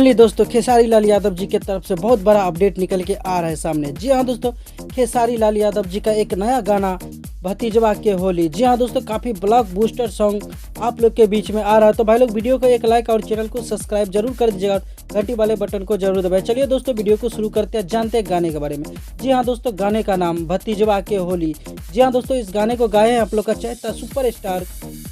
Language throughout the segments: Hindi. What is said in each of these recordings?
फाइनली दोस्तों खेसारी लाल यादव जी की तरफ से बहुत बड़ा अपडेट निकल के आ रहा है सामने। जी हाँ दोस्तों, खेसारी लाल यादव जी का एक नया गाना भतीजवा के होली। जी हाँ दोस्तों, काफ़ी ब्लॉक बूस्टर सॉन्ग आप लोग के बीच में आ रहा है। तो भाई लोग वीडियो को एक लाइक और चैनल को सब्सक्राइब जरूर कर दीजिएगा, घंटी वाले बटन को जरूर दबाएं। चलिए दोस्तों वीडियो को शुरू करते हैं, जानते हैं गाने के बारे में। जी हाँ दोस्तों, गाने का नाम भतीजवा के होली। जी हाँ दोस्तों, इस गाने को गाए हैं आप लोग का चहेता सुपर स्टार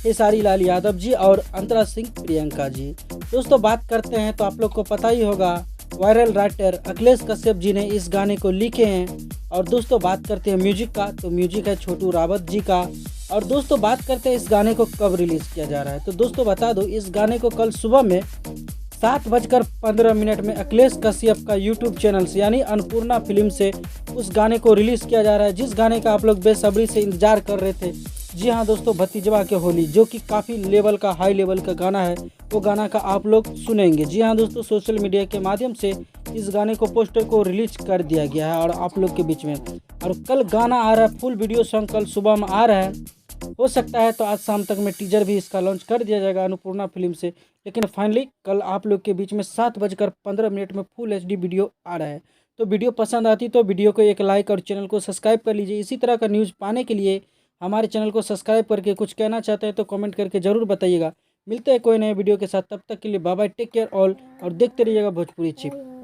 खेसारी लाल यादव जी और अंतरा सिंह प्रियंका जी। दोस्तों बात करते हैं तो आप लोग को पता ही होगा, वायरल राइटर अखिलेश कश्यप जी ने इस गाने को लिखे हैं। और दोस्तों बात करते हैं म्यूजिक का, तो म्यूजिक है छोटू रावत जी का। और दोस्तों बात करते हैं इस गाने को कब रिलीज किया जा रहा है, तो दोस्तों बता दो इस गाने को कल सुबह में 7:15 में अखिलेश कश्यप का यूट्यूब चैनल से यानी अन्नपूर्णा फिल्म से उस गाने को रिलीज किया जा रहा है, जिस गाने का आप लोग बेसब्री से इंतजार कर रहे थे। जी हाँ दोस्तों, भतीजवा के होली, जो कि काफ़ी लेवल का, हाई लेवल का गाना है, वो गाना का आप लोग सुनेंगे। जी हाँ दोस्तों, सोशल मीडिया के माध्यम से इस गाने को पोस्टर को रिलीज कर दिया गया है और आप लोग के बीच में। और कल गाना आ रहा है, फुल वीडियो सॉन्ग कल सुबह में आ रहा है। हो सकता है तो आज शाम तक में टीजर भी इसका लॉन्च कर दिया जाएगा अन्नपूर्णा फिल्म से। लेकिन फाइनली कल आप लोग के बीच में 7:15 में फुल HD वीडियो आ रहा है। तो वीडियो पसंद आती तो वीडियो को एक लाइक और चैनल को सब्सक्राइब कर लीजिए। इसी तरह का न्यूज़ पाने के लिए हमारे चैनल को सब्सक्राइब करके कुछ कहना चाहते हैं तो कमेंट करके ज़रूर बताइएगा। मिलते हैं कोई नए वीडियो के साथ, तब तक के लिए bye bye, take care all, और देखते रहिएगा भोजपुरी चिप।